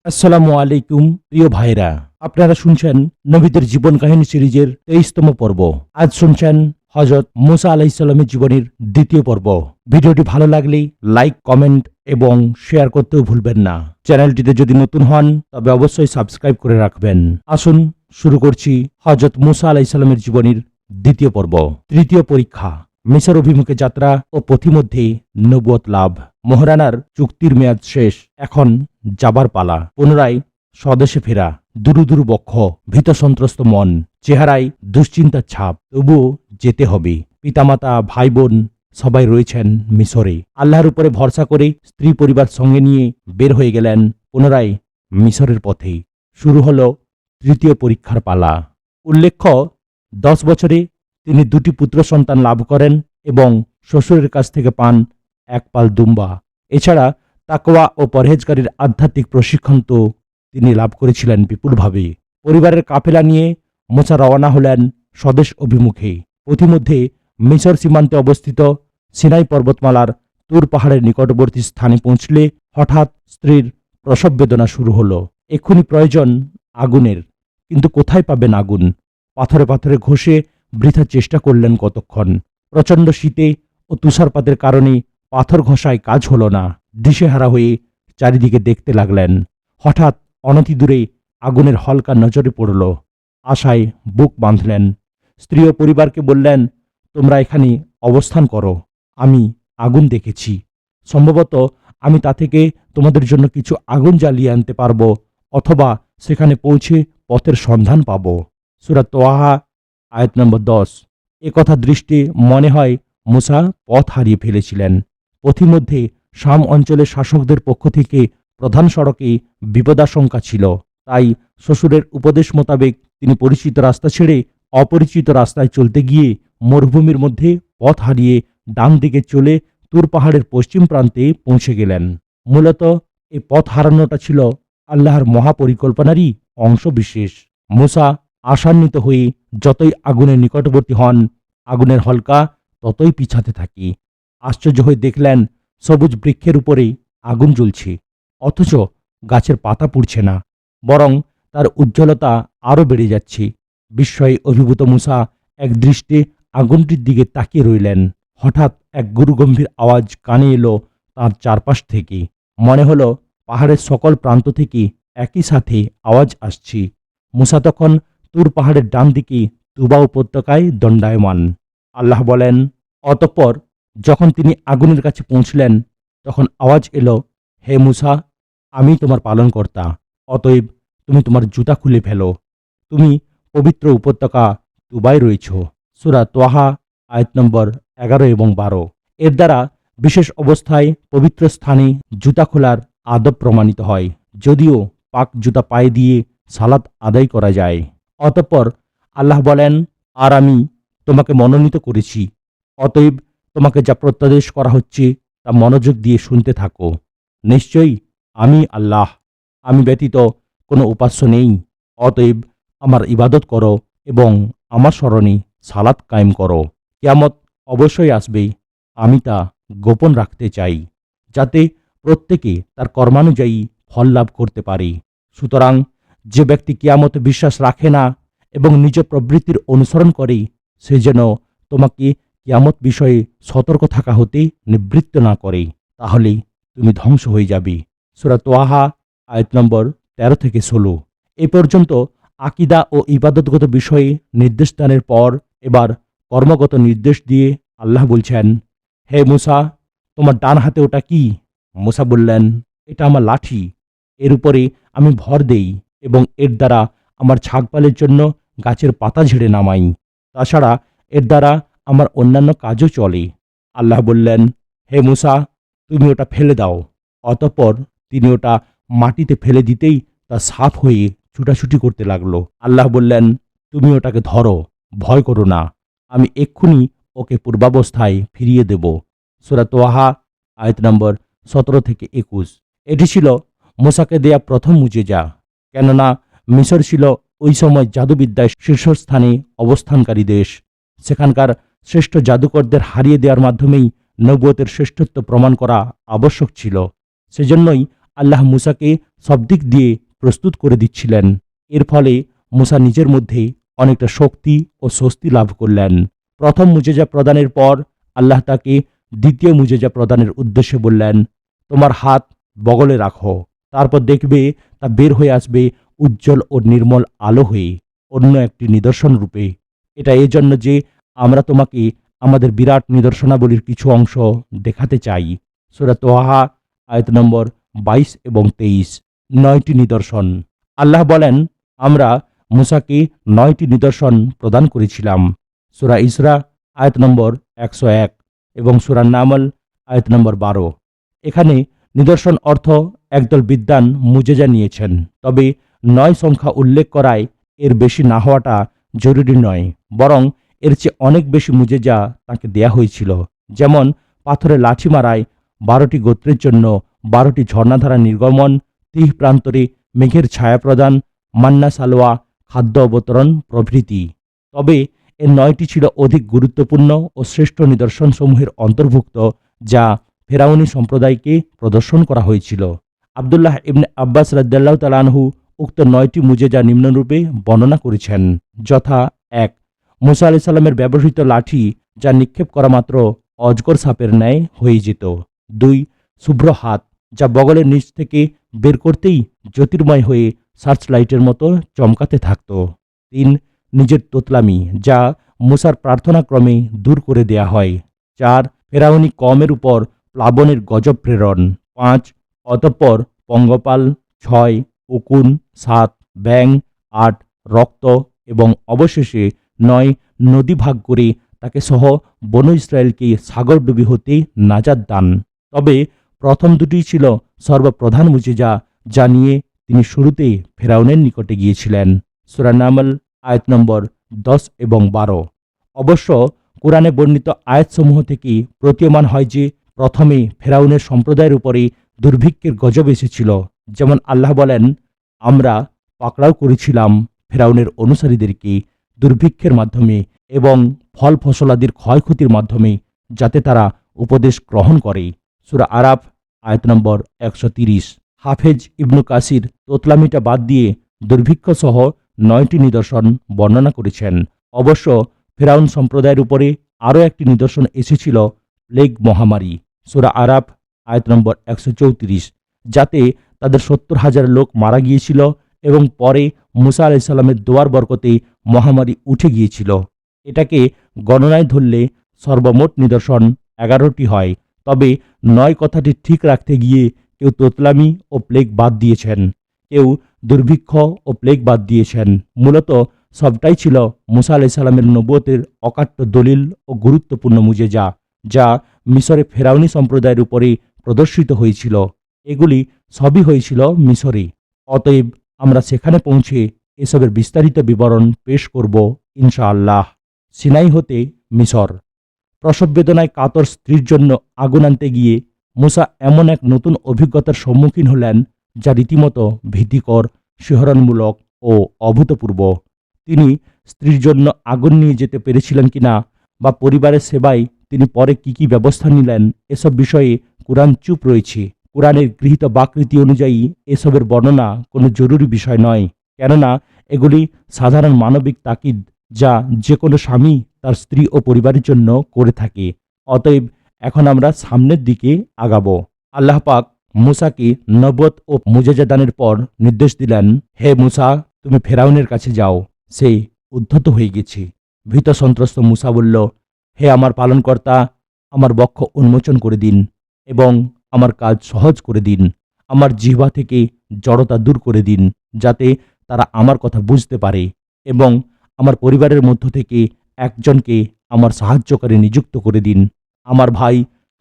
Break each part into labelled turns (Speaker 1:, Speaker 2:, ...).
Speaker 1: আসসালামু আলাইকুম প্রিয় ভাইরা, আপনারা শুনছেন নবীদের জীবন কাহিনী সিরিজের 23তম পর্ব। আজ শুনছেন হযরত মুসা আলাইহিস সালামের জীবনের দ্বিতীয় পর্ব। ভিডিওটি ভালো লাগলে লাইক, কমেন্ট এবং শেয়ার করতেও ভুলবেন না। চ্যানেলটিতে যদি নতুন হন তবে অবশ্যই সাবস্ক্রাইব করে রাখবেন। আসুন শুরু করছি হযরত মুসা আলাইহিস সালামের জীবনের দ্বিতীয় পর্ব। তৃতীয় পরীক্ষা, মিশর অভিমুখে যাত্রা ও পথিমধ্যে নবুয়ত লাভ। মহারানার চুক্তির মেয়াদ শেষ, এখন যাবার পালা। পুনরায় স্বদেশে ফেরা। দুরু দুরু বক্ষ, ভীত সন্ত্রস্ত মন, চেহারায় দুশ্চিন্তার ছাপ। তবুও যেতে হবে। পিতামাতা, ভাই বোন সবাই রয়েছেন মিশরে। আল্লাহর উপরে ভরসা করে স্ত্রী পরিবার সঙ্গে নিয়ে বের হয়ে গেলেন পুনরায় মিশরের পথে। শুরু হলো তৃতীয় পরীক্ষার পালা। উল্লেখ্য, 10 বছরে তিনি 2টি পুত্র সন্তান লাভ করেন এবং শ্বশুরের কাছ থেকে পান এক পাল দুম্বা। এছাড়া তাকওয়া ও পরহেজগারির আধ্যাত্মিক প্রশিক্ষণ তো তিনি লাভ করেছিলেন বিপুলভাবে। পরিবারের কাফেলা নিয়ে মুসা রওনা হলেন স্বদেশ অভিমুখে। পথিমধ্যে মিশর সীমান্তে অবস্থিত সিনাই পর্বতমালার তুর পাহাড়ের নিকটবর্তী স্থানে পৌঁছলে হঠাৎ স্ত্রীর প্রসব বেদনা শুরু হলো। এক্ষুনি প্রয়োজন আগুনের, কিন্তু কোথায় পাবেন আগুন? পাথরে পাথরে ঘষে বৃথা চেষ্টা করলেন কতক্ষণ। প্রচণ্ড শীতে ও তুষারপাতের কারণে পাথর ঘষায় কাজ হলো না। দিশেহারা হয়ে চারিদিকে দেখতে লাগলেন। হঠাৎ অনতি দূরে আগুনের হলকা নজরে পড়ল। আশায় বুক বাঁধলেন। স্ত্রী ও পরিবারকে বললেন, তোমরা এখানে অবস্থান করো, আমি আগুন দেখেছি। সম্ভবত আমি তা থেকে তোমাদের জন্য কিছু আগুন জ্বালিয়ে আনতে পারবো, অথবা সেখানে পৌঁছে পথের সন্ধান পাব। সূরা তোয়াহা আয়াত নম্বর 10। কথা দৃষ্টি মনে হয় মুসা পথ হারিয়ে ফেলেছিলেন। পথিমধ্যে শাম অঞ্চলের শাসকদের পক্ষ থেকে প্রধান সড়কে বিপদাশঙ্কা ছিল। তাই শ্বশুরের উপদেশ মোতাবেক তিনি পরিচিত রাস্তা ছেড়ে অপরিচিত রাস্তায় চলতে গিয়ে মরুভূমির মধ্যে পথ হারিয়ে ডান দিকে চলে তুর পাহাড়ের পশ্চিম প্রান্তে পৌঁছে গেলেন। মূলত এই পথ হারানোটা ছিল আল্লাহর মহাপরিকল্পনারই অংশ বিশেষ। মুসা আশান্বিত হয়ে যতই আগুনের নিকটবর্তী হন, আগুনের হলকা ততই পিছাতে থাকে। আশ্চর্য হয়ে দেখলেন সবুজ বৃক্ষের উপরে আগুন জ্বলছে, অথচ গাছের পাতা পুড়ছে না, বরং তার উজ্জ্বলতা আরও বেড়ে যাচ্ছে। বিস্ময়ে অভিভূত মুসা এক দৃষ্টে আগুনটির দিকে তাকিয়ে রইলেন। হঠাৎ এক গুরুগম্ভীর আওয়াজ কানে এলো তার চারপাশ থেকে। মনে হলো পাহাড়ের সকল প্রান্ত থেকে একই সাথে আওয়াজ আসছে। মুসা তখন তুর পাহাড়ের ডান দিকে তুবা উপত্যকায় দণ্ডায়মান। আল্লাহ বলেন, অতঃপর যখন তিনি আগুনের কাছে পৌঁছলেন, তখন আওয়াজ এলো, হে মুসা, আমি তোমার পালনকর্তা, অতএব তুমি তোমার জুতা খুলে ফেলো। তুমি পবিত্র উপত্যকা তুবায় রয়েছ। সূরা তোয়াহা আয়াত নম্বর 11 এবং 12। এর দ্বারা বিশেষ অবস্থায় পবিত্র স্থানে জুতা খোলার আদব প্রমাণিত হয়, যদিও পাক জুতা পায়ে দিয়ে সালাত আদায় করা যায়। অতঃপর আল্লাহ বলেন, আর আমি তোমাকে মনোনীত করেছি, অতএব তোমাকে যা প্রত্যাদেশ করা হচ্ছে তা মনোযোগ দিয়ে শুনতে থাকো। নিশ্চয়ই আমি আল্লাহ, আমি ব্যতীত কোনো উপাস্য নেই। অতএব আমার ইবাদত করো এবং আমার স্মরণে সালাত কায়েম করো। কিয়ামত অবশ্যই আসবে, আমি তা গোপন রাখতে চাই, যাতে প্রত্যেকে তার কর্মানুযায়ী ফল লাভ করতে পারে। সুতরাং যে ব্যক্তি কিয়ামতে বিশ্বাস রাখে না এবং নিজ প্রবৃত্তির অনুসরণ করে, সে যেন তোমাকে কিয়ামত বিষয়ে সতর্ক থাকা হতে নিবৃত্ত না করে, তাহলে তুমি ধ্বংস হয়ে যাবে। সূরা তোয়াহা আয়াত নম্বর 13 থেকে 16। এ পর্যন্ত আকিদা ও ইবাদতগত বিষয়ে নির্দেশদানের পর এবার কর্মগত নির্দেশ দিয়ে আল্লাহ বলছেন, হে মুসা, তোমার ডান হাতে ওটা কি? মুসা বললেন, এটা আমার লাঠি। এর উপরে আমি ভর দেই এবং এর দ্বারা আমার ছাগপালের জন্য গাছের পাতা ঝেড়ে নামাই। তাছাড়া এর দ্বারা আমার অন্যান্য কাজও চলে। আল্লাহ বললেন, হে মুসা, তুমি ওটা ফেলে দাও। অতঃপর তিনি ওটা মাটিতে ফেলে দিতেই তা সাফ হয়ে ছুটাছুটি করতে লাগলো। আল্লাহ বললেন, তুমি ওটাকে ধরো, ভয় করো না, আমি এক্ষুনি ওকে পূর্বাবস্থায় ফিরিয়ে দেব। সূরা তোয়াহা আয়াত নম্বর 17 থেকে 21। এটি ছিল মুসাকে দেয়া প্রথম মুজিজা, কেননা মিশর ছিল ওই সময় জাদুবিদ্যায় শীর্ষস্থানে অবস্থানকারী দেশ। সেখানকার শ্রেষ্ঠ জাদুকরদের হারিয়ে দেওয়ার মাধ্যমেই নবুয়তের শ্রেষ্ঠত্ব প্রমাণ করা আবশ্যক ছিল। সেজন্যই আল্লাহ মুসাকে সব দিক দিয়ে প্রস্তুত করে দিচ্ছিলেন। এর ফলে মুসা নিজের মধ্যে অনেকটা শক্তি ও স্বস্তি লাভ করলেন। প্রথম মুজেজা প্রদানের পর আল্লাহ তাকে দ্বিতীয় মুজেজা প্রদানের উদ্দেশ্যে বললেন, তোমার হাত বগলে রাখো। তারপর দেখবে তা বের হয়ে আসবে উজ্জ্বল ও নির্মল আলো হয়ে, অন্য একটি নিদর্শন রূপে। এটা এজন্য যে আমরা তোমাকে আমাদের বিরাট নিদর্শনাবলীর কিছু অংশ দেখাতে চাই। সূরা তোহা আয়াত নম্বর 22 এবং 23। 9টি নিদর্শন। আল্লাহ বলেন, আমরা মুসাকে 9টি নিদর্শন প্রদান করেছিলাম। সূরা ইসরা আয়াত নম্বর 101 এবং সূরা নামল আয়াত নম্বর 12। এখানে নিদর্শন অর্থ একদল বিদ্বান মুজেজা নিয়েছেন, তবে 9 সংখ্যা উল্লেখ করায় এর বেশি না হওয়াটা জরুরি নয়, বরং এর চেয়ে অনেক বেশি মুজেজা তাকে দেয়া হয়েছিল। যেমন পাথরে লাঠি মারায় 12টি গোত্রের জন্য 12টি ঝর্ণাধারা নির্গমন, 30 প্রান্তরে মেঘের ছায়া প্রদান, মান্না সালোয়া খাদ্য অবতরণ প্রভৃতি। তবে এর 9টি ছিল অধিক গুরুত্বপূর্ণ ও শ্রেষ্ঠ নিদর্শনসমূহের অন্তর্ভুক্ত, যা ফেরাউনি সম্প্রদায়কে প্রদর্শন করা হয়েছিল। আব্দুল্লাহ ইবনে আব্বাস রাদিয়াল্লাহু তাআলা আনহু উক্ত 9টি মুজেজা নিম্নরূপে বর্ণনা করেছেন, যথা: 1. মুসা আলাইহিস সালামের ব্যবহৃত লাঠি, যা নিক্ষেপ করা মাত্র অজগর সাপের ন্যায় হয়ে যেত। 2. শুভ্র হাত, যা বগলের নিচ থেকে বের করতেই জ্যোতির্ময় হয়ে সার্চ লাইটের মতো চমকাতে থাকত। 3. নিজের তোতলামি, যা মুসার প্রার্থনাক্রমে দূর করে দেয়া হয়। 4. ফেরাউনি কওমের উপর প্লাবনের গজব প্রেরণ। 5. অতঃপর পঙ্গপাল। 6. উকুন। 7. ব্যাং। 8. রক্ত এবং অবশেষে 9. নদী ভাগ করে তাকে সহ বনু ইসরায়েলকে সাগরডুবি হতে নাজাত দান। তবে প্রথম দুটি ছিল সর্বপ্রধান মুজিজা, যা নিয়ে তিনি শুরুতে ফেরাউনের নিকটে গিয়েছিলেন। সূরা নামল আয়াত নম্বর 10 এবং 12। অবশ্য কোরআনে বর্ণিত আয়াতসমূহ থেকে প্রতীয়মান হয় যে প্রথমে ফেরাউনের সম্প্রদায়ের উপরে দুর্ভিক্ষের গজব এসেছিল। যেমন আল্লাহ বলেন, আমরা পাকড়াও করেছিলাম ফেরাউনের অনুসারীদেরকে দুর্ভিক্ষের মাধ্যমে এবং ফল ফসলাদির ক্ষয়ক্ষতির মাধ্যমে, যাতে তারা উপদেশ গ্রহণ করে। সূরা আরাফ আয়াত নম্বর 130। হাফেজ ইবনু কাসির তোতলামিটা বাদ দিয়ে দুর্ভিক্ষ সহ 9টি নিদর্শন বর্ণনা করেছেন। অবশ্য ফেরাউন সম্প্রদায়ের উপরে আরও একটি নিদর্শন এসেছিল, প্লেগ মহামারী। সূরা আরাফ আয়াত নম্বর 134, যাতে তাদের 70,000 লোক মারা গিয়েছিল এবং পরে মুসা আলাইহিস সালামের দোয়ার বরকতে মহামারী উঠে গিয়েছিল। এটাকে গণনায় ধরলে সর্বমোট নিদর্শন 11টি হয়। তবে 9 কথাটি ঠিক রাখতে গিয়ে কেউ তোতলামি ও প্লেগ বাদ দিয়েছেন, কেউ দুর্ভিক্ষ ও প্লেগ বাদ দিয়েছেন। মূলত সবটাই ছিল মুসা আলাইহিস সালামের নবুয়তের অকাট্য দলিল ও গুরুত্বপূর্ণ মুজেজা, যা মিশরে ফেরাউনি সম্প্রদায়ের উপরে প্রদর্শিত হয়েছিল। এগুলি সবই হয়েছিল মিশরে। অতএব আমরা সেখানে পৌঁছে এসবের বিস্তারিত বিবরণ পেশ করব ইনশাআল্লাহ। সিনাই হতে মিশর। প্রসব বেদনায় কাতর স্ত্রীর জন্য আগুন আনতে গিয়ে মুসা এমন এক নতুন অভিজ্ঞতার সম্মুখীন হলেন, যা রীতিমতো ভীতিকর, শিহরণমূলক ও অভূতপূর্ব। তিনি স্ত্রীর জন্য আগুন নিয়ে যেতে পেরেছিলেন কিনা বা পরিবারের সেবায় তিনি পরে কি ব্যবস্থা নিলেন, এসব বিষয়ে কুরআন চুপ রয়েছে। কুরআনের গৃহীত বাকরীতি অনুযায়ী এসবের বর্ণনা কোনো জরুরি বিষয় নয়, কেননা এগুলি সাধারণ মানবিক তাকিদ, যা যে কোনো স্বামী তার স্ত্রী ও পরিবারের জন্য করে থাকে। অতএব এখন আমরা সামনের দিকে আগাবো। আল্লাহ পাক মুসাকে নবুয়ত ও মুজিজা দানের পর নির্দেশ দিলেন, হে মুসা, তুমি ফেরাউনের কাছে যাও, সে উদ্ধত হয়ে গেছে। ভীত সন্ত্রস্ত মুসা বলল, হে আমার পালনকর্তা, আমার বক্ষ উন্মোচন করে দিন এবং আমার কাজ সহজ করে দিন। আমার জিহ্বা থেকে জড়তা দূর করে দিন, যাতে তারা আমার কথা বুঝতে পারে, এবং আমার পরিবারের মধ্য থেকে একজনকে আমার সাহায্যকারী নিযুক্ত করে দিন। আমার ভাই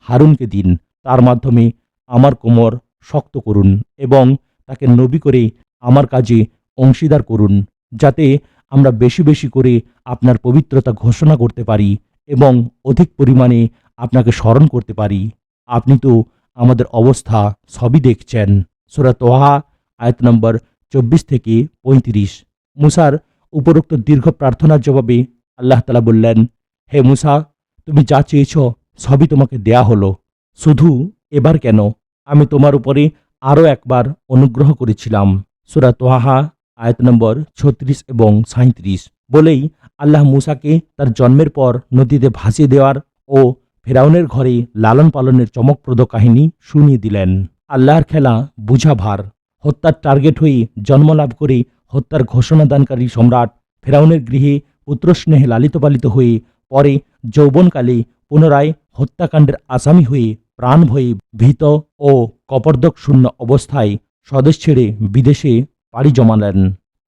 Speaker 1: হারুনকে দিন, তার মাধ্যমে আমার কোমর শক্ত করুন এবং তাকে নবী করে আমার কাজে অংশীদার করুন, যাতে আমরা বেশি বেশি করে আপনার পবিত্রতা ঘোষণা করতে পারি এবং অধিক পরিমাণে আপনাকে স্মরণ করতে পারি। আপনি তো আমাদের অবস্থা সবই দেখছেন। সূরা তোহা আয়াত নম্বর 24 থেকে 35। মুসার উপরোক্ত দীর্ঘ প্রার্থনার জবাবে আল্লাহ তাআলা বললেন, হে মুসা, তুমি যা চেয়েছ সবই তোমাকে দেয়া হলো। শুধু এবার কেন, আমি তোমার উপরে আরও একবার অনুগ্রহ করেছিলাম। সূরা তোহা আয়াত নম্বর 36 এবং 37 বলেই আল্লাহ মুসাকে তার জন্মের পর নদীতে ভাসিয়ে দেওয়ার ও ফেরাউনের ঘরে লালন পালনের চমকপ্রদ কাহিনী শুনিয়ে দিলেন। আল্লাহর খেলা বুঝা ভার। হত্যার টার্গেট হয়ে জন্মলাভ করে হত্যার ঘোষণাদানকারী সম্রাট ফেরাউনের গৃহে পুত্রস্নেহে লালিত পালিত হয়ে পরে যৌবনকালে পুনরায় হত্যাকাণ্ডের আসামি হয়ে প্রাণ ভয়ে ভীত ও কপর্দক শূন্য অবস্থায় স্বদেশ ছেড়ে বিদেশে পাড়ি জমালেন।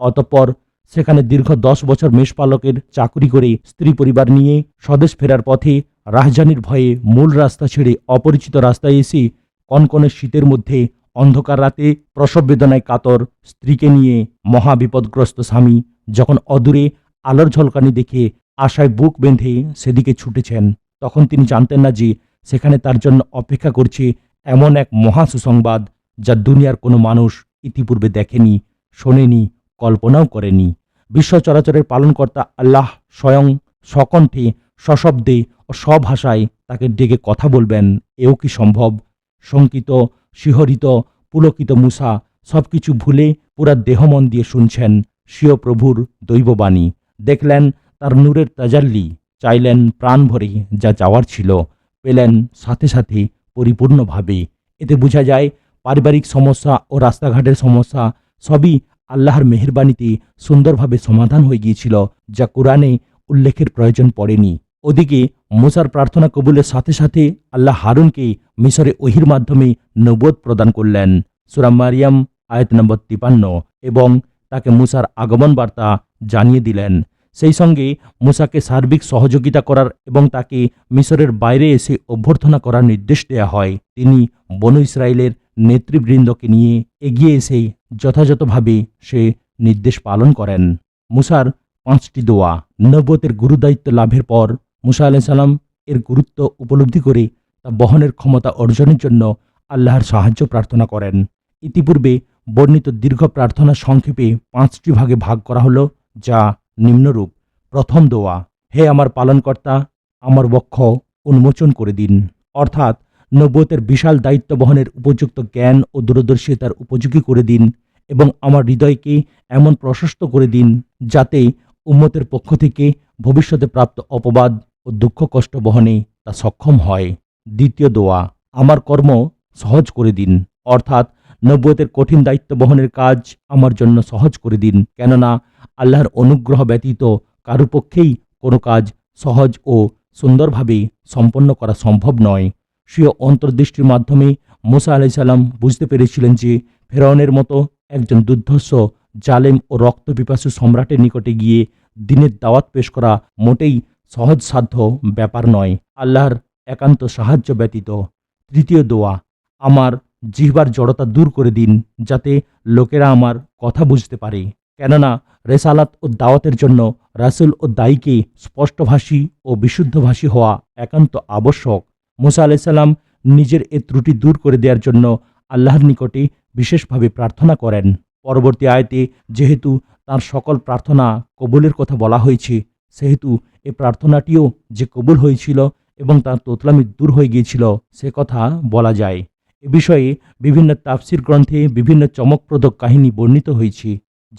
Speaker 1: অতঃপর সেখানে দীর্ঘ 10 বছর মেষপালকের চাকুরি করে স্ত্রী পরিবার নিয়ে স্বদেশ ফেরার পথে রাহজানির ভয়ে মূল রাস্তা ছেড়ে অপরিচিত রাস্তায় এসে কনকনে শীতের মধ্যে অন্ধকার রাতে প্রসব বেদনায় কাতর স্ত্রীকে নিয়ে মহাবিপদগ্রস্ত স্বামী যখন অদূরে আলোর ঝলকানি দেখে আশায় বুক বেঁধে সেদিকে ছুটেছেন, তখন তিনি জানতেন না যে সেখানে তার জন্য অপেক্ষা করছে এমন এক মহা সুসংবাদ যা দুনিয়ার কোনো মানুষ ইতিপূর্বে দেখেনি, শোনেনি, কল্পনাও করেনি। বিশ্ব চরাচরের পালনকর্তা আল্লাহ স্বয়ং সকণ্ঠে সশব্দে ও স্বভাষায় তাকে ডেকে কথা বলবেন, এও কি সম্ভব? শঙ্কিত, শিহরিত, পুলকিত মুসা সবকিছু ভুলে পুরা দেহমন দিয়ে শুনছেন স্বীয় প্রভুর দৈববাণী। দেখলেন তার নূরের তাজাল্লি, চাইলেন প্রাণ ভরে যা চাওয়ার ছিল, পেলেন সাথে সাথে পরিপূর্ণভাবে। এতে বোঝা যায় পারিবারিক সমস্যা ও রাস্তাঘাটের সমস্যা সবই আল্লাহর মেহেরবানিতে সুন্দরভাবে সমাধান হয়ে গিয়েছিল, যা কোরআনে উল্লেখের প্রয়োজন পড়েনি। ওদিকে মুসার প্রার্থনা কবুলের সাথে সাথে আল্লাহ হারুনকে মিশরে ওহির মাধ্যমে নবুয়ত প্রদান করলেন। সূরা মারিয়াম আয়াত নম্বর 53 এবং তাকে মুসার আগমন বার্তা জানিয়ে দিলেন। সেই সঙ্গে মুসাকে সার্বিক সহযোগিতা করার এবং তাকে মিশরের বাইরে এসে অভ্যর্থনা করার নির্দেশ দেয়া হয়। তিনি বনু ইসরায়েলের নেতৃবৃন্দকে নিয়ে এগিয়ে এসে যথাযথভাবে সে নির্দেশ পালন করেন। মুসার 5টি দোয়া। নবুয়তের গুরুদায়িত্ব লাভের পর মুসা আলাইহিস সালাম এর গুরুত্ব উপলব্ধি করে তা বহনের ক্ষমতা অর্জনের জন্য আল্লাহর সাহায্য প্রার্থনা করেন। ইতিপূর্বে বর্ণিত দীর্ঘ প্রার্থনা সংক্ষেপে 5টি ভাগে ভাগ করা হলো, যা নিম্নরূপ। প্রথম দোয়া, হে আমার পালনকর্তা, আমার বক্ষ উন্মোচন করে দিন, অর্থাৎ নবুয়তের বিশাল দায়িত্ব বহনের উপযুক্ত জ্ঞান ও দূরদর্শিতার উপযোগী করে দিন এবং আমার হৃদয়কে এমন প্রশস্ত করে দিন যাতে উম্মতের পক্ষ থেকে ভবিষ্যতে প্রাপ্ত অপবাদ ও দুঃখ কষ্ট বহনে তা সক্ষম হয়। দ্বিতীয় দোয়া, আমার কর্ম সহজ করে দিন, অর্থাৎ নবুয়তের কঠিন দায়িত্ব বহনের কাজ আমার জন্য সহজ করে দিন, কেননা আল্লাহর অনুগ্রহ ব্যতীত কারো পক্ষেই কোনো কাজ সহজ ও সুন্দরভাবে সম্পন্ন করা সম্ভব নয়। স্বীয় অন্তর্দৃষ্টির মাধ্যমে মুসা আলাইহিস সালাম বুঝতে পেরেছিলেন যে ফেরাউনের মতো একজন দুর্ধর্ষ, জালেম ও রক্তপিপাসু সম্রাটের নিকটে গিয়ে দ্বীনের দাওয়াত পেশ করা মোটেই সহজসাধ্য ব্যাপার নয়, আল্লাহর একান্ত সাহায্য ব্যতীত। তৃতীয় দোয়া, আমার জিহ্বার জড়তা দূর করে দিন যাতে লোকেরা আমার কথা বুঝতে পারে, কেননা রেসালাত ও দাওয়াতের জন্য রাসূল ও দায়ীকে স্পষ্টভাষী ও বিশুদ্ধভাষী হওয়া একান্ত আবশ্যক। মুসা আলাইহিস সালাম নিজের এ ত্রুটি দূর করে দেওয়ার জন্য আল্লাহর নিকটে বিশেষভাবে প্রার্থনা করেন। পরবর্তী আয়াতে যেহেতু তার সকল প্রার্থনা কবুলের কথা বলা হয়েছে, সেহেতু এ প্রার্থনাটিও যে কবুল হয়েছিল এবং তার তোতলামি দূর হয়ে গিয়েছিল সে কথা বলা যায়। এ বিষয়ে বিভিন্ন তাফসির গ্রন্থে বিভিন্ন চমকপ্রদ কাহিনী বর্ণিত হয়েছে।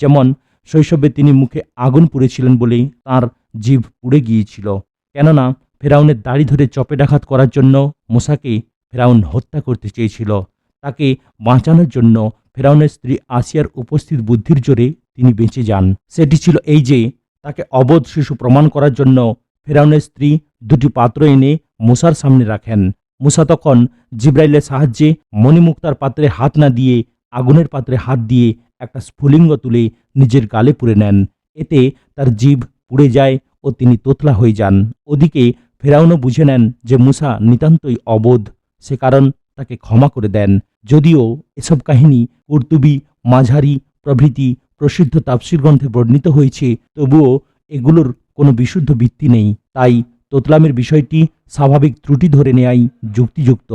Speaker 1: যেমন শৈশবে তিনি মুখে আগুন পুড়েছিলেন বলেই তাঁর জিভ পুড়ে গিয়েছিল, কেননা ফেরাউনের দাড়ি ধরে চপেটাঘাত করার জন্য মুসাকে ফেরাউন হত্যা করতে চেয়েছিল। তাকে বাঁচানোর জন্য ফেরাউনের স্ত্রী আসিয়ার উপস্থিত বুদ্ধির জোরে তিনি বেঁচে যান। সেটি ছিল এই যে, তাকে অবোধ শিশু প্রমাণ করার জন্য ফেরাউনের স্ত্রী 2টি পাত্র এনে মুসার সামনে রাখেন। মুসা তখন জিব্রাইলের সাহায্যে মণিমুক্তার পাত্রে হাত না দিয়ে আগুনের পাত্রে হাত দিয়ে একটা স্ফুলিঙ্গ তুলে নিজের গালে পুরে নেন। এতে তার জিভ পুড়ে যায় ও তিনি তোতলা হয়ে যান। ওদিকে ফেরাউনও বুঝে নেন যে মুসা নিতান্তই অবোধ, সে কারণ তাকে ক্ষমা করে দেন। যদিও এসব কাহিনী কুরতুবী, মাঝারি প্রভৃতি প্রসিদ্ধ তাফসির গ্রন্থে বর্ণিত হয়েছে, তবুও এগুলোর কোনো বিশুদ্ধ ভিত্তি নেই, তাই তোতলামের বিষয়টি স্বাভাবিক ত্রুটি ধরে নেয়াই যুক্তিযুক্ত।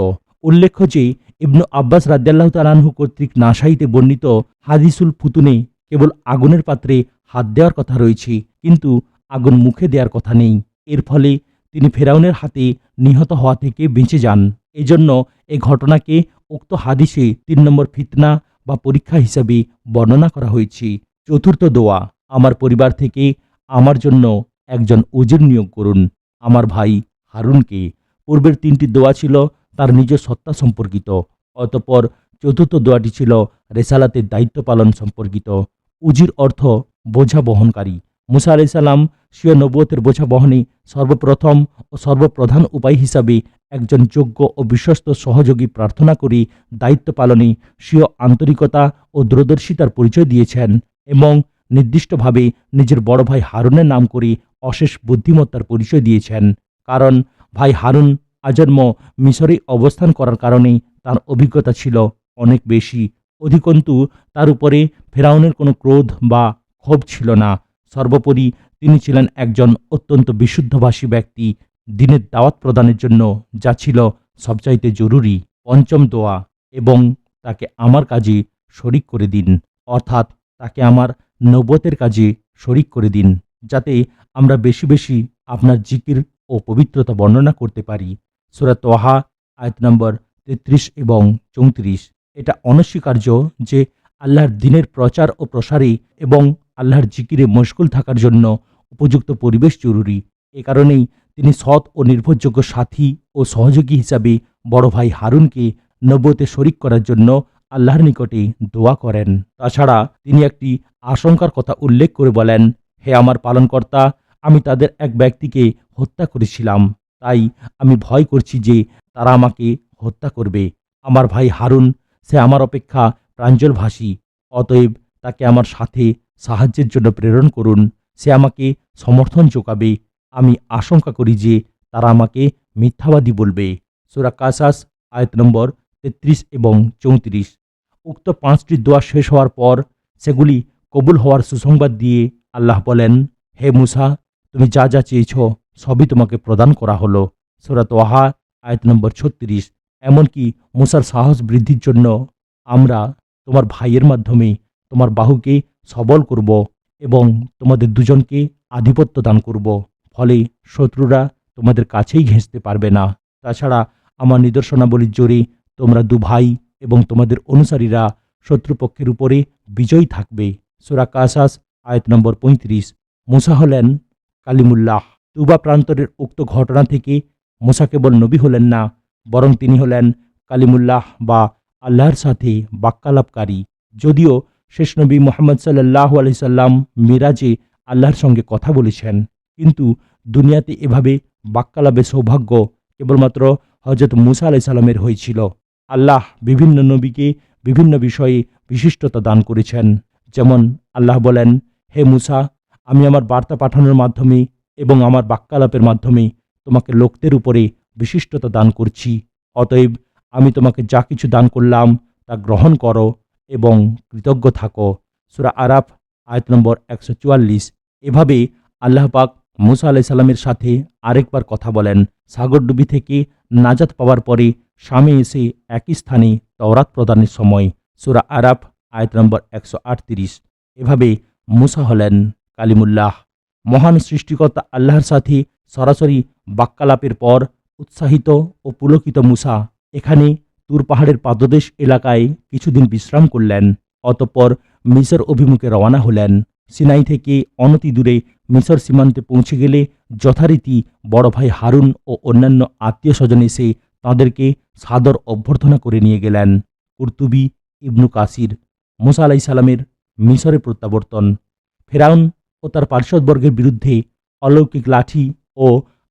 Speaker 1: উল্লেখ্য যে ইবনু আব্বাস রাদিয়াল্লাহু তাআলা আনহু কর্তৃক নাসাইতে বর্ণিত হাদিসুল ফুতুনে কেবল আগুনের পাত্রে হাত দেওয়ার কথা রয়েছে, কিন্তু আগুন মুখে দেওয়ার কথা নেই। এর ফলে তিনি ফেরাউনের হাতে নিহত হওয়া থেকে বেঁচে যান। এজন্য এ ঘটনাকে উক্ত হাদিসে 3 নম্বর ফিতনা বা পরীক্ষা হিসাবে বর্ণনা করা হয়েছে। চতুর্থ দোয়া, আমার পরিবার থেকে আমার জন্য একজন উজির নিয়োগ করুন, আমার ভাই হারুনকে। পূর্বের 3টি দোয়া ছিল তার নিজ সত্তা সম্পর্কিত। অতঃপর চতুর্থ দোয়াটি ছিল রেসালাতের দায়িত্ব পালন সম্পর্কিত। উজির অর্থ বোঝা বহনকারী। মুসা আলাইহিস সালাম স্বীয় নবুয়তের বোঝা বহনে সর্বপ্রথম ও সর্বপ্রধান উপায় হিসাবে একজন যোগ্য ও বিশ্বস্ত সহযোগী প্রার্থনা করে দায়িত্ব পালনে স্বীয় আন্তরিকতা ও দূরদর্শিতার পরিচয় দিয়েছেন এবং নির্দিষ্টভাবে নিজের বড় ভাই হারুনের নাম করে অশেষ বুদ্ধিমত্তার পরিচয় দিয়েছেন। কারণ ভাই হারুন আজন্ম মিশরে অবস্থান করার কারণে তার অভিজ্ঞতা ছিল অনেক বেশি। অধিকন্তু তার উপরে ফেরাউনের কোনো ক্রোধ বা ক্ষোভ ছিল না। সর্বোপরি তিনি ছিলেন একজন অত্যন্ত বিশুদ্ধভাষী ব্যক্তি, দ্বীনের দাওয়াত প্রদানের জন্য যা ছিল সবচাইতে জরুরি। পঞ্চম দোয়া, এবং তাকে আমার কাজে শরিক করে দিন, অর্থাৎ তাকে আমার নবুয়তের কাজে শরিক করে দিন, যাতে আমরা বেশি বেশি আপনার জিকির ও পবিত্রতা বর্ণনা করতে পারি। সূরা তোহা আয়াত নম্বর 33 এবং 34। এটা অনস্বীকার্য যে আল্লাহর দ্বীনের প্রচার ও প্রসারে এবং আল্লাহর জিকিরে মশগুল থাকার জন্য উপযুক্ত পরিবেশ জরুরি। এ কারণেই তিনি সৎ ও নির্ভরযোগ্য সাথী ও সহযোগী হিসাবে বড় ভাই হারুনকে নবুয়তে শরিক করার জন্য আল্লাহর নিকটে দোয়া করেন। তাছাড়া তিনি একটি আশঙ্কার কথা উল্লেখ করে বলেন, হে আমার পালনকর্তা, আমি তাদের এক ব্যক্তিকে হত্যা করেছিলাম, তাই আমি ভয় করছি যে তারা আমাকে হত্যা করবে। আমার ভাই হারুন সে আমার অপেক্ষা প্রাঞ্জলভাষী, অতএব তাকে আমার সাথে সাহায্যের জন্য প্রেরণ করুন। সে আমাকে সমর্থন যোগাবে। আমি আশঙ্কা করি যে তারা আমাকে মিথ্যাবাদী বলবে। সূরা কাসাস আয়াত নম্বর 33 এবং 34। উক্ত 5টি দোয়া শেষ হওয়ার পর সেগুলি কবুল হওয়ার সুসংবাদ দিয়ে আল্লাহ বলেন, হে মুসা, তুমি যা যা চেয়েছ সবই তোমাকে প্রদান করা হলো। সূরা তোহা আয়াত নম্বর 36। এমনকি মুসার সাহস বৃদ্ধির জন্য আমরা তোমার ভাইয়ের মাধ্যমে তোমার বাহুকে সবল করব এবং তোমাদের দুজনকে আধিপত্য দান করব, ফলে শত্রুরা তোমাদের কাছেই ঘেঁষতে পারবে না। তাছাড়া আমার নিদর্শনাবলীর জোরে তোমরা দু ভাই এবং তোমাদের অনুসারীরা শত্রুপক্ষের উপরে বিজয়ী থাকবে। সূরা কাসাস আয়াত নম্বর 35। মুসা হলেন কালিমুল্লাহ। তুবা প্রান্তরের উক্ত ঘটনা থেকে মুসা কেবল নবী হলেন না, বরং তিনি হলেন কালিমুল্লাহ বা আল্লাহর সাথে বাক্যালাপকারী। যদিও শেষ নবী মুহাম্মদ সাল্লাল্লাহু আলাইহি সাল্লাম মিরাজে আল্লাহর সঙ্গে কথা বলেছেন, কিন্তু দুনিয়াতে এভাবে বাক্যালাপের সৌভাগ্য কেবলমাত্র হযরত মুসা আলাইহিস সালামের হয়েছিল। আল্লাহ বিভিন্ন নবীকে বিভিন্ন বিষয়ে বিশিষ্টতা দান করেছেন। যেমন আল্লাহ বলেন, হে মুসা, আমি আমার বার্তা পাঠানোর মাধ্যমে এবং আমার বাক্যালাপের মাধ্যমে তোমাকে লোকদের উপরে বিশিষ্টতা দান করছি। অতএব আমি তোমাকে যা কিছু দান করলাম তা গ্রহণ করো এবং কৃতজ্ঞ থাকো। সূরা আরাফ আয়াত নম্বর 144। এভাবে আল্লাহ পাক মুসা আলাইহিস সালামের সাথে আরেকবার কথা বলেন। সাগরডুবি থেকে নাজাত পাওয়ার পরে সামে এসে একই স্থানে তাওরাত প্রদানের সময়। সূরা আরাফ আয়াত নম্বর 138। এভাবে মুসা হলেন কালিমুল্লাহ। মহান সৃষ্টিকর্তা আল্লাহর সাথে সরাসরি বাক্যালাপের পর উৎসাহিত ও পুলকিত মুসা এখানে তুর পাহাড়ের পাদদেশ এলাকায় কিছুদিন বিশ্রাম করলেন। অতঃপর মিসর অভিমুখে রওনা হলেন। সিনাই থেকে অনতি দূরে মিসর সীমান্তে পৌঁছে গেলে যথারীতি বড় ভাই হারুন ও অন্যান্য আত্মীয় স্বজন এসে তাঁদেরকে সাদর অভ্যর্থনা করে নিয়ে গেলেন। কুরতুবী ইবনু কাসির। মুসা আলাইহিস সালামের মিসরে প্রত্যাবর্তন। ফেরাউন ও তার পার্শ্বদবর্গের বিরুদ্ধে অলৌকিক লাঠি ও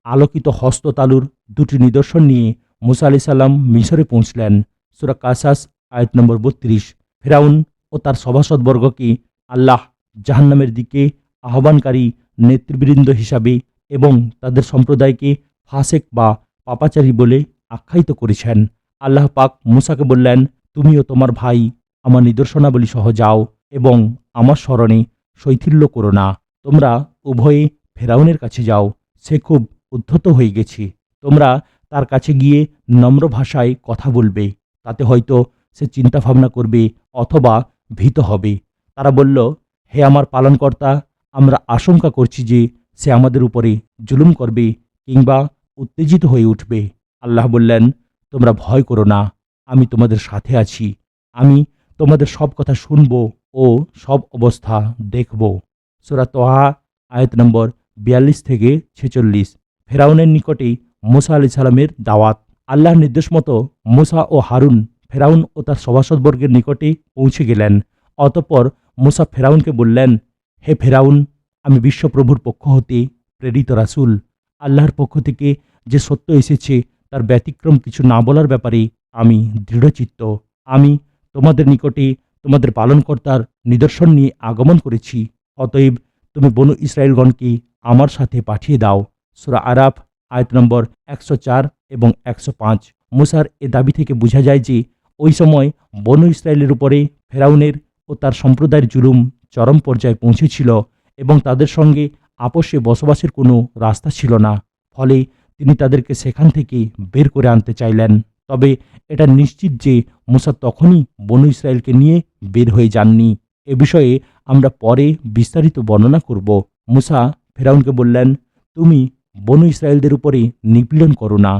Speaker 1: আলোকিত হস্ততালুর দুটি নিদর্শন নিয়ে মুসা আলাইহিস সালাম মিসরে পৌঁছলেন। সূরা কাসাস আয়াত নম্বর 32। ফেরাউন ও তার সভাসদবর্গকে আল্লাহ জাহান্নামের দিকে আহ্বানকারী নেতৃবৃন্দ হিসাবে এবং তাদের সম্প্রদায়কে ফাসেক বা পাপাচারী বলে আখ্যায়িত করেছেন। আল্লাহ পাক মুসাকে বললেন, তুমি ও তোমার ভাই আমার নিদর্শনাবলী সহ যাও এবং আমার স্মরণে শৈথিল্য করো না। তোমরা উভয়ে ফেরাউনের কাছে যাও, সে খুব উদ্ধত হয়ে গেছে। তোমরা তার কাছে গিয়ে নম্র ভাষায় কথা বলবে, তাতে হয়তো সে চিন্তা ভাবনা করবে অথবা ভীত হবে। তারা বলল, হে আমার পালনকর্তা, আমরা আশঙ্কা করছি যে সে আমাদের উপরে জুলুম করবে কিংবা উত্তেজিত হয়ে উঠবে। আল্লাহ বললেন, তোমরা ভয় করো না, আমি তোমাদের সাথে আছি। আমি তোমাদের সব কথা শুনব ও সব অবস্থা দেখব। সূরা তহা আয়াত নম্বর ৪২ থেকে ৪৬। ফেরাউনের নিকটেই মুসা আলাইহিস সালামের দাওয়াত। আল্লাহর নির্দেশ মতো মুসা ও হারুন ফেরাউন ও তার সভাসদবর্গের নিকটে পৌঁছে গেলেন। অতঃপর মুসা ফেরাউনকে বললেন, হে ফেরাউন, আমি বিশ্বপ্রভুর পক্ষ হতে প্রেরিত রাসূল। আল্লাহর পক্ষ থেকে যে সত্য এসেছে তার ব্যতিক্রম কিছু না বলার ব্যাপারে আমি দৃঢ়চিত্ত। আমি তোমাদের নিকটে তোমাদের পালনকর্তার নিদর্শন নিয়ে আগমন করেছি। অতএব তুমি বনু ইসরাইলগণকে আমার সাথে পাঠিয়ে দাও। সূরা আরাফ আয়াত নম্বর ১০৪ এবং ১০৫। মুসার এ দাবি থেকে বোঝা যায় যে ওই সময় বনু ইসরায়েলের উপরে ফেরাউনের ও তার সম্প্রদায়ের জুলুম চরম পর্যায়ে পৌঁছেছিল এবং তাদের সঙ্গে আপোষে বসবাসের কোনো রাস্তা ছিল না। ফলে তিনি তাদেরকে সেখান থেকে বের করে আনতে চাইলেন। তবে এটা নিশ্চিত যে মুসা তখনই বনু ইসরায়েলকে নিয়ে বের হয়ে যাননি। এ বিষয়ে আমরা পরে বিস্তারিত বর্ণনা করব। মুসা ফেরাউনকে বললেন, তুমি বনু ইসরায়েলদের উপরে নিপীড়ন করো না।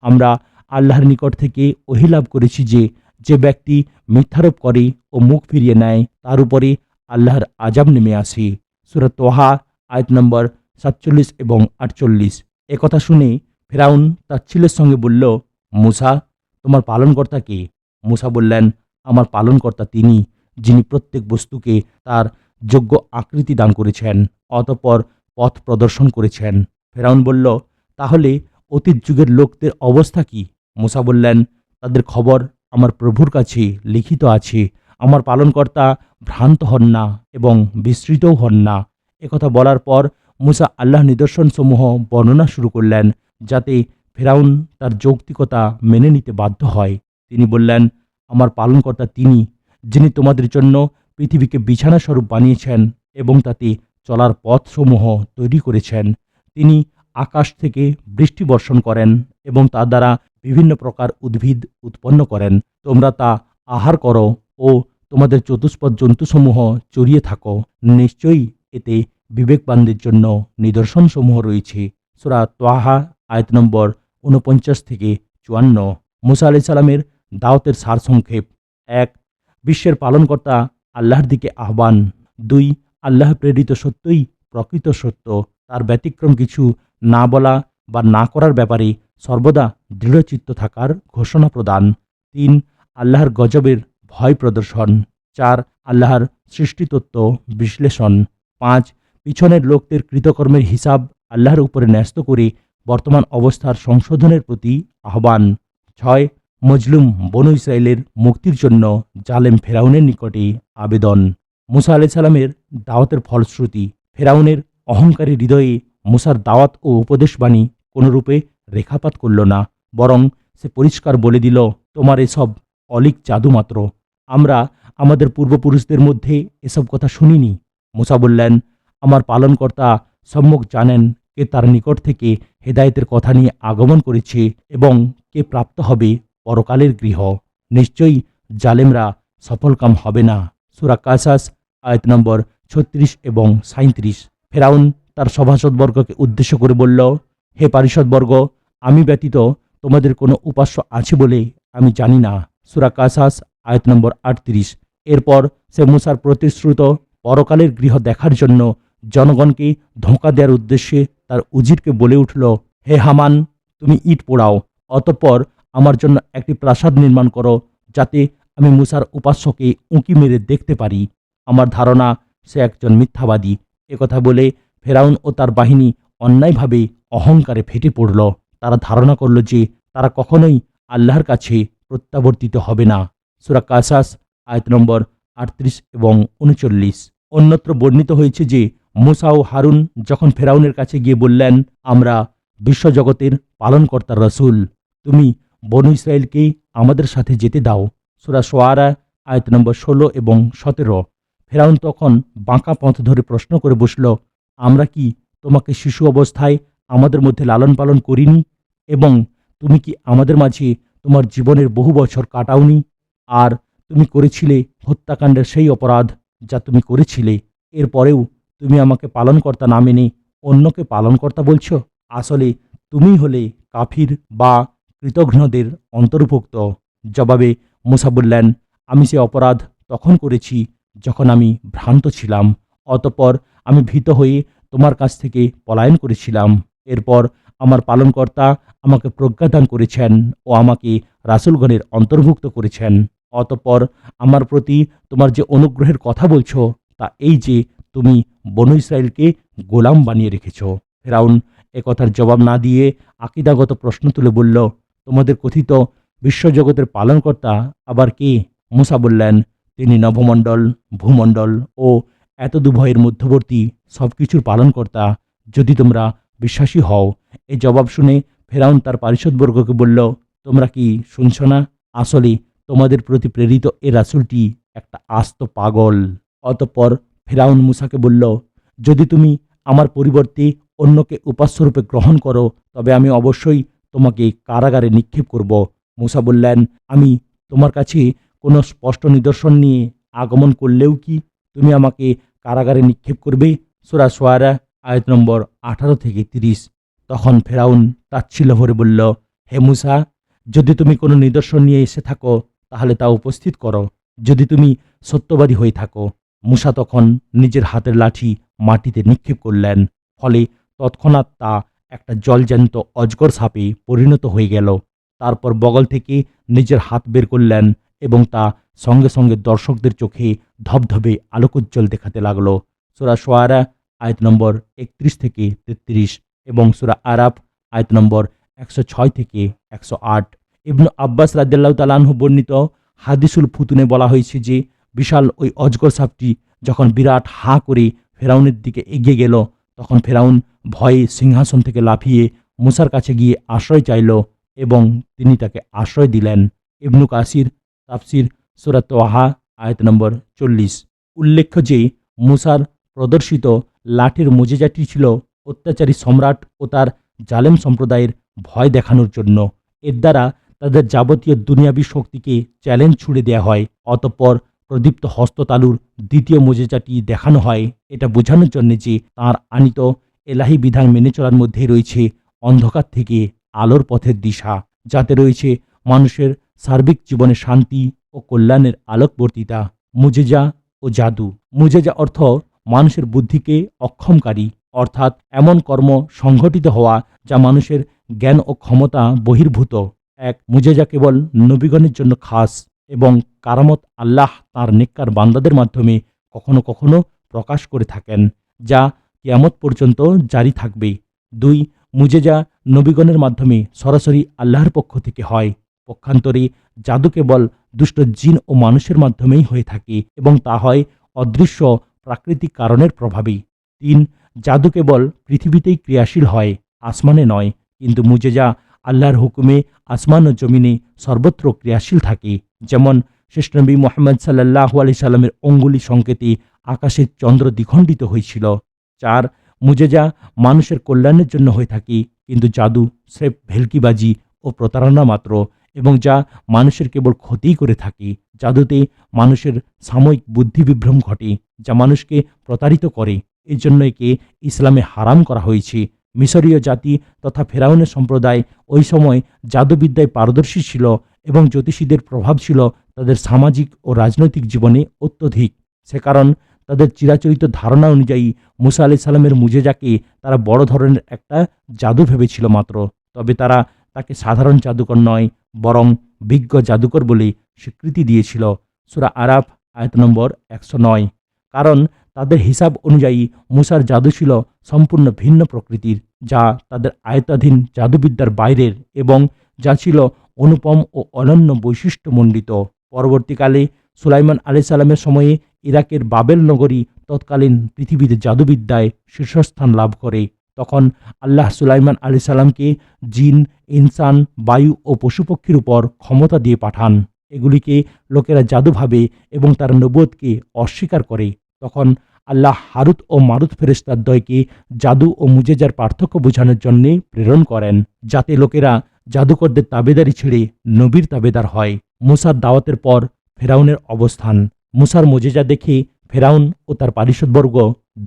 Speaker 1: আমরা আল্লাহর নিকট থেকে ওহী লাভ করেছি যে যে ব্যক্তি মিথ্যারোপ করে ও মুখ ফিরিয়ে নেয় তার উপরে আল্লাহর আযাব নেমে আসে। সূরা তোহা আয়াত নম্বর ৪৭ এবং ৪৮। একথা শুনে ফেরাউন তার ছেলের সঙ্গে বলল, মুসা, তোমার পালনকর্তা কে? মুসা বললেন, আমার পালনকর্তা তিনি, যিনি প্রত্যেক বস্তুকে তার যোগ্য আকৃতি দান করেছেন, অতঃপর পথ প্রদর্শন করেছেন। ফেরাউন বলল, তাহলে অতীত যুগের লোকদের অবস্থা কি? মুসা বললেন, তাদের খবর আমার প্রভুর কাছে লিখিত আছে। আমার পালনকর্তা ভ্রান্ত হন না এবং বিস্মৃতও হন না। একথা বলার পর মুসা আল্লাহর নিদর্শনসমূহ বর্ণনা শুরু করলেন, যাতে ফেরাউন তার যৌক্তিকতা মেনে নিতে বাধ্য হয়। তিনি বললেন, আমার পালনকর্তা তিনি, যিনি তোমাদের জন্য পৃথিবীকে বিছানা স্বরূপ বানিয়েছেন এবং তাতে চলার পথসমূহ তৈরি করেছেন। তিনি আকাশ থেকে বৃষ্টি বর্ষণ করেন এবং তা দ্বারা বিভিন্ন প্রকার উদ্ভিদ উৎপন্ন করেন। তোমরা তা আহার করো ও তোমাদের চতুষ্পদ জন্তুসমূহ চরিয়ে থাকো। নিশ্চয়ই এতে বিবেকবানদের জন্য নিদর্শনসমূহ রয়েছে। সূরা তোহা আয়াত নম্বর ৪৯ থেকে ৫৪। মুসা আলাইহিস সালামের দাওয়াতের সারসংক্ষেপ। ১. বিশ্বের পালনকর্তা আল্লাহর দিকে আহ্বান। ২. আল্লাহ প্রেরিত সত্যই প্রকৃত সত্য। তার ব্যতিক্রম কিছু না বলা বা না করার ব্যাপারে সর্বদা দৃঢ়চিত্ত থাকার ঘোষণা প্রদান। ৩. আল্লাহর গজবের ভয় প্রদর্শন। ৪. আল্লাহর সৃষ্টিতত্ত্ব বিশ্লেষণ। ৫. পিছনের লোকদের কৃতকর্মের হিসাব আল্লাহর উপরে ন্যস্ত করে বর্তমান অবস্থার সংশোধনের প্রতি আহ্বান। ৬. মজলুম বনু ইসরায়েলের মুক্তির জন্য জালেম ফেরাউনের নিকটে আবেদন। মুসা আলাইহিস সালামের দাওয়াতের ফলশ্রুতি। ফেরাউনের অহংকারী হৃদয়ে মুসার দাওয়াত ও উপদেশবাণী কোনরূপে রেখাপাত করল না, বরং সে পরিষ্কার বলে দিল, তোমার এসব অলীক জাদু মাত্র। আমরা আমাদের পূর্বপুরুষদের মধ্যে এসব কথা শুনিনি। মুসা বললেন, আমার পালনকর্তা সম্যক জানেন কে তার নিকট থেকে হেদায়েতের কথা নিয়ে আগমন করেছে এবং কে প্রাপ্ত হবে পরকালের গৃহ। নিশ্চয়ই জালেমরা সফলকাম হবে না। সূরা কাসাস আয়াত নম্বর ৩৬ এবং ৩৭। ফেরাউন তার সভাসদবর্গকে উদ্দেশ্য করে বলল, হে পারিষদবর্গ, আমি ব্যতীত তোমাদের কোনো উপাস্য আছে বলে আমি জানি না। সূরা কাসাস আয়াত নম্বর ৩৮। এরপর সে মুসার প্রতিশ্রুত পরকালের গৃহ দেখার জন্য জনগণকে ধোঁকা দেওয়ার উদ্দেশ্যে তার উজিরকে বলে উঠল, হে হামান, তুমি ইট পোড়াও, অতঃপর আমার জন্য একটি প্রাসাদ নির্মাণ করো, যাতে আমি মুসার উপাস্যকে উঁকি মেরে দেখতে পারি। আমার ধারণা সে একজন মিথ্যাবাদী। একথা বলে ফেরাউন ও তার বাহিনী অন্যায়ভাবে অহংকারে ফেটে পড়ল। তারা ধারণা করল যে তারা কখনোই আল্লাহর কাছে প্রত্যাবর্তিত হবে না। সূরা কাসাস আয়াত নম্বর ৩৮ এবং ৩৯। অন্যত্র বর্ণিত হয়েছে যে মুসা ও হারুন যখন ফেরাউনের কাছে গিয়ে বললেন, আমরা বিশ্বজগতের পালনকর্তার রাসূল, তুমি বনু ইসরায়েলকে আমাদের সাথে যেতে দাও। সূরা শুআরা আয়াত নম্বর ১৬ এবং ১৭। ফেরাউন তখন বাঁকা পথ ধরে প্রশ্ন করে বসল, আমরা কি তোমাকে শিশু অবস্থায় আমাদের মধ্যে লালন পালন করিনি এবং তুমি কি আমাদের মাঝে তোমার জীবনের বহু বছর কাটাওনি? আর তুমি করেছিলে হত্যাকাণ্ডের সেই অপরাধ যা তুমি করেছিলে। এরপরেও তুমি আমাকে পালনকর্তা না মেনে অন্যকে পালনকর্তা বলছ। আসলে তুমি হলে কাফির বা কৃতঘ্নদের অন্তর্ভুক্ত। জবাবে মুসা বললেন, আমি সে অপরাধ তখন করেছি যখন আমি ভ্রান্ত ছিলাম। অতঃপর আমি ভীত হয়ে তোমার কাছ থেকে পলায়ন করেছিলাম। এরপর আমার পালনকর্তা আমাকে প্রজ্ঞাদান করেছেন ও আমাকে রাসূলগণের অন্তর্ভুক্ত করেছেন। অতঃপর আমার প্রতি তোমার যে অনুগ্রহের কথা বলছো তা এই যে তুমি বনু ইসরাইলকে গোলাম বানিয়ে রেখেছ। ফেরাউন একথার জবাব না দিয়ে আকীদাগত প্রশ্ন তুলে বলল, তোমাদের কথিত বিশ্বজগতের পালনকর্তা আবার কে? মুসা বললেন, তিনি নভমণ্ডল, ভূমণ্ডল ও এতদুভয়ের মধ্যবর্তী সবকিছুর পালনকর্তা, যদি তোমরা বিশ্বাসী হও। এই জবাব শুনে ফেরাউন তার পারিষদবর্গকে বলল, তোমরা কি শুনছ না? আসলে তোমাদের প্রতি প্রেরিত এ রাসূলটি একটা আস্ত পাগল। অতঃপর ফেরাউন মুসাকে বলল, যদি তুমি আমার পরিবর্তে অন্যকে উপাস্যরূপে গ্রহণ করো তবে আমি অবশ্যই তোমাকে কারাগারে নিক্ষেপ করব। মুসা বললেন, আমি তোমার কাছে কোনো স্পষ্ট নিদর্শন নিয়ে আগমন করলেও কি তুমি আমাকে কারাগারে নিক্ষেপ করবে? সূরা শুআরা আয়াত নম্বর 18-30। তখন ফেরাউন তাচ্ছিল্য ভরে বলল, হে মুসা, যদি তুমি কোনো নিদর্শন নিয়ে এসে থাকো তাহলে তা উপস্থিত করো, যদি তুমি সত্যবাদী হয়ে থাকো। মুসা তখন নিজের হাতের লাঠি মাটিতে নিক্ষেপ করলেন। ফলে তৎক্ষণাৎ তা একটা জলজ্যান্ত অজগর সাপে পরিণত হয়ে গেল। তারপর বগল থেকে নিজের হাত বের করলেন এবং তা সঙ্গে সঙ্গে দর্শকদের চোখে ধবধবে আলোকোজ্জ্বল দেখাতে লাগলো। সূরা শুআরা আয়াত নম্বর 31-33 এবং সূরা আরাফ আয়াত নম্বর 106-108। ইবনু আব্বাস রাদিয়াল্লাহু তাআলা আনহু বর্ণিত হাদিসুল ফুতুনে বলা হয়েছে যে, বিশাল ওই অজগর সাপটি যখন বিরাট হাঁ করে ফেরাউনের দিকে এগিয়ে গেল, তখন ফেরাউন ভয়ে সিংহাসন থেকে লাফিয়ে মুসার কাছে গিয়ে আশ্রয় চাইল এবং তিনি তাকে আশ্রয় দিলেন। ইবনু কাসির তাফসির সূরা তাহা আয়াত নম্বর 40। উল্লেখ্য যে মুসার প্রদর্শিত লাঠির মুজিজাটি ছিল অত্যাচারী সম্রাট ও তার জালেম সম্প্রদায়ের ভয় দেখানোর জন্য। এর দ্বারা তাদের যাবতীয় দুনিয়াবী শক্তিকে চ্যালেঞ্জ ছুড়ে দেওয়া হয়। অতঃপর প্রদীপ্ত হস্ততালুর দ্বিতীয় মুজিজাটি দেখানো হয় এটা বোঝানোর জন্য যে তাঁর আনিত এলাহি বিধান মেনে চলার মধ্যে রয়েছে অন্ধকার থেকে আলোর পথের দিশা, যাতে রয়েছে মানুষের সার্বিক জীবনে শান্তি ও কল্যাণের আলোকবর্তিতা। মুজিজা ও জাদু। মুজিজা অর্থ মানুষের বুদ্ধিকে অক্ষমকারী, অর্থাৎ এমন কর্ম সংঘটিত হওয়া যা মানুষের জ্ঞান ও ক্ষমতা বহির্ভূত। এক মুজিজা কেবল নবীগণের জন্য খাস এবং কারামত আল্লাহ তাঁর নেককার বান্দাদের মাধ্যমে কখনো কখনো প্রকাশ করে থাকেন, যা কিয়ামত পর্যন্ত জারি থাকবে। 2 মুজিজা নবীগণের মাধ্যমে সরাসরি আল্লাহর পক্ষ থেকে হয়। পক্ষান্তরে জাদু কেবল দুষ্ট জিন ও মানুষের মাধ্যমেই হয়ে থাকে এবং তা হয় অদৃশ্য প্রাকৃতিক কারণের প্রভাবে। 3 জাদু কেবল পৃথিবীতেই ক্রিয়াশীল হয়, আসমানে নয়, কিন্তু মুজিজা আল্লাহর হুকুমে আসমান ও জমিনে সর্বত্র ক্রিয়াশীল থাকে। যেমন শেষ নবী মুহাম্মদ সাল্লাল্লাহু আলাইহি সাল্লামের অঙ্গুলি সংকেতে আকাশের চন্দ্র দ্বিখণ্ডিত হয়েছিল। 4 মুজিজা মানুষের কল্যাণের জন্য হয়ে থাকে, কিন্তু জাদু স্রেফ ভেলকিবাজি ও প্রতারণা মাত্র এবং যা মানুষের কেবল ক্ষতিই করে থাকে। জাদুতে মানুষের সাময়িক বুদ্ধি বিভ্রম ঘটে, যা মানুষকে প্রতারিত করে। এই জন্য একে ইসলামে হারাম করা হয়েছে। মিশরীয় জাতি তথা ফেরাউনের সম্প্রদায় ওই সময় জাদুবিদ্যায় পারদর্শী ছিল এবং জ্যোতিষীদের প্রভাব ছিল তাদের সামাজিক ও রাজনৈতিক জীবনে অত্যধিক। সে কারণ তাদের চিরাচরিত ধারণা অনুযায়ী মুসা আলাইহিস সালামের মুজিজাকে তারা বড় ধরনের একটা জাদু ভেবেছিল মাত্র। তবে তারা তাকে সাধারণ জাদুকর নয়, বরং বিজ্ঞ জাদুকর বলে স্বীকৃতি দিয়েছিল। সূরা আরাফ আয়াত নম্বর 109। কারণ তাদের হিসাব অনুযায়ী মুসার জাদু ছিল সম্পূর্ণ ভিন্ন প্রকৃতির, যা তাদের আয়ত্তাধীন জাদুবিদ্যার বাইরের এবং যা ছিল অনুপম ও অনন্য বৈশিষ্ট্যমণ্ডিত। পরবর্তীকালে সুলাইমান আলাইহিস সালামের সময়ে ইরাকের বাবেল নগরী তৎকালীন পৃথিবীতে জাদুবিদ্যায় শীর্ষস্থান লাভ করে। তখন আল্লাহ সুলাইমান আলাইহিস সালামকে জিন, ইনসান, বায়ু ও পশুপক্ষীর উপর ক্ষমতা দিয়ে পাঠান। এগুলিকে লোকেরা জাদু ভাবে এবং তার নবুয়তকে অস্বীকার করে। তখন আল্লাহ হারুত ও মারুত ফেরেশতার দ্বয়কে জাদু ও মুজিজার পার্থক্য বোঝানোর জন্য প্রেরণ করেন, যাতে লোকেরা জাদুকরদের তাবেদারি ছেড়ে নবীর তাবেদার হয়। মুসার দাওয়াতের পর ফেরাউনের অবস্থান। মুসার মুজিজা দেখে ফেরাউন ও তার পারিষদবর্গ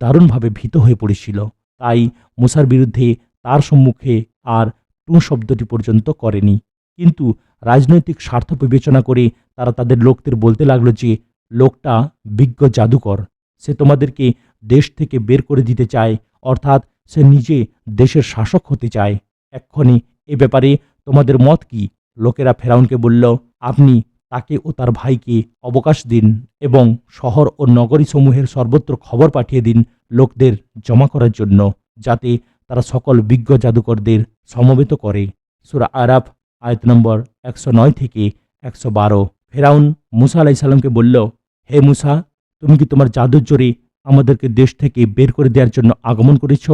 Speaker 1: দারুণভাবে ভীত হয়ে পড়েছিল। তাই মুসার বিরুদ্ধে তার সম্মুখে আর টু শব্দটি পর্যন্ত করেনি। কিন্তু রাজনৈতিক স্বার্থ বিবেচনা করে তারা তাদের লোকদের বলতে লাগলো যে লোকটা বিজ্ঞ জাদুকর, সে তোমাদেরকে দেশ থেকে বের করে দিতে চায়, অর্থাৎ সে নিজে দেশের শাসক হতে চায়। এক্ষণে এ ব্যাপারে তোমাদের মত কি? লোকেরা ফেরাউনকে বলল, আপনি তাকে ও তার ভাইকে অবকাশ দিন এবং শহর ও নগরী সমূহের সর্বত্র খবর পাঠিয়ে দিন লোকদের জমা করার জন্য, যাতে তারা সকল বিজ্ঞ জাদুকরদের সমবেত করে। সূরা আরাফ আয়াত নম্বর 109 থেকে 112। ফেরাউন মূসা আলাইহিসসালামকে বলল, হে মূসা, তুমি কি তোমার জাদুর জোরে আমাদেরকে দেশ থেকে বের করে দেওয়ার জন্য আগমন করেছ?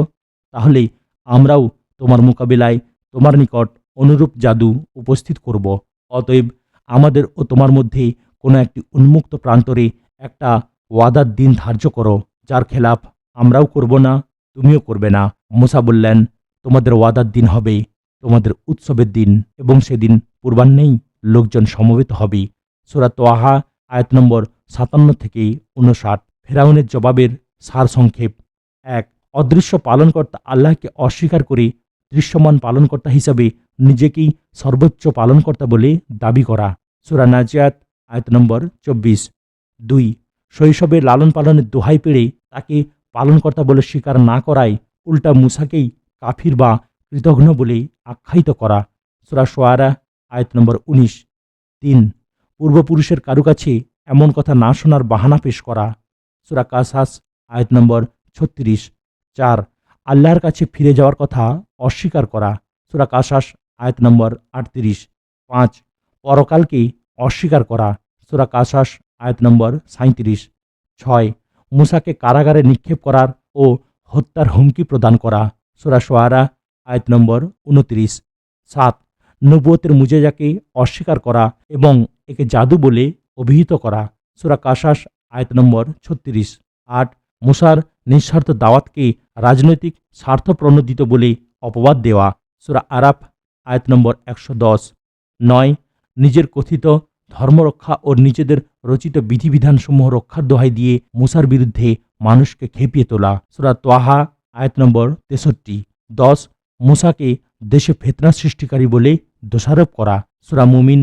Speaker 1: তাহলে আমরাও তোমার মোকাবিলায় তোমার নিকট অনুরূপ জাদু উপস্থিত করব। অতএব আমাদের ও তোমার মধ্যে কোনো একটি উন্মুক্ত প্রান্তরে একটা ওয়াদার দিন ধার্য করো, যার খেলাফ আমরাও করব না, তুমিও করবে না। মূসা বললেন, তোমাদের ওয়াদার দিন হবে তোমাদের উৎসবের দিন, এবং সেদিন পূর্বাহ্নেই লোকজন সমবেত হবে। সূরা তোয়াহা আয়াত নম্বর 57 থেকে 59। ফেরাউনের জবাবের সারসংক্ষেপ: 1. অদৃশ্য পালনকর্তা আল্লাহকে অস্বীকার করে দৃশ্যমান পালনকর্তা হিসাবে নিজেকেই সর্বোচ্চ পালনকর্তা বলে দাবি করা। সূরা নাজিয়াত আয়াত নম্বর 24। 2. শৈশবে লালন পালনের দোহাই পেড়ে তাকে পালনকর্তা বলে স্বীকার না করায় উল্টা মূসাকেই কাফির বা কৃতঘ্ন বলে আখ্যায়িত করা। সূরা শুআরা আয়াত নম্বর 19। 3. পূর্বপুরুষের কারো কাছে এমন কথা না শোনার বাহানা পেশ করা। সূরা কাসাস আয়াত নম্বর 36। 4. আল্লাহর কাছে ফিরে যাওয়ার কথা অস্বীকার করা। সূরা কাসাস আয়াত নম্বর 38। 5. পরকালকে অস্বীকার করা। সূরা কাসাস আয়াত নম্বর 37। 6. মূসাকে কারাগারে নিক্ষেপ করার ও হত্যার হুমকি প্রদান করা। সূরা শুআরা আয়াত নম্বর 29। 7. নবুয়তের মুজিজাকে অস্বীকার করা এবং একে জাদু বলে অভিহিত করা। সূরা কাসাস আয়াত নম্বর 36। 8. মূসার নিঃস্বার্থ দাওয়াতকে রাজনৈতিক স্বার্থ প্রণোদিত বলে অপবাদ দেওয়া। সূরা আরাফ আয়াত নম্বর 110। 9. নিজের কথিত ধর্মরক্ষা ও নিজেদের রচিত বিধিবিধানসমূহ রক্ষার দোহাই দিয়ে মূসার বিরুদ্ধে মানুষকে খেপিয়ে তোলা। সূরা তোয়াহা আয়াত নম্বর 63। 10. মূসাকে দেশে ফিতনা সৃষ্টিকারী বলে দোষারোপ করা। সূরা মুমিন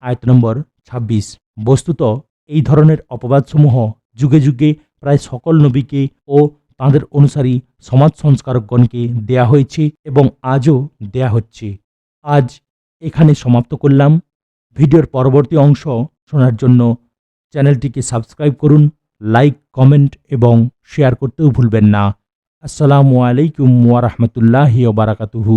Speaker 1: আয়াত নম্বর 26। বস্তুত এই ধরনের অপবাদসমূহ যুগে যুগে প্রায় সকল নবীকে ও তাঁদের অনুসারী সমাজ সংস্কারকগণকে দেয়া হয়েছে এবং আজও দেয়া হচ্ছে। আজ এখানে সমাপ্ত করলাম। ভিডিওর পরবর্তী অংশ শোনার জন্য চ্যানেলটিকে সাবস্ক্রাইব করুন, লাইক, কমেন্ট এবং শেয়ার করতেও ভুলবেন না। আসসালামু আলাইকুম ওয়া রাহমাতুল্লাহি ওয়া বারাকাতুহু।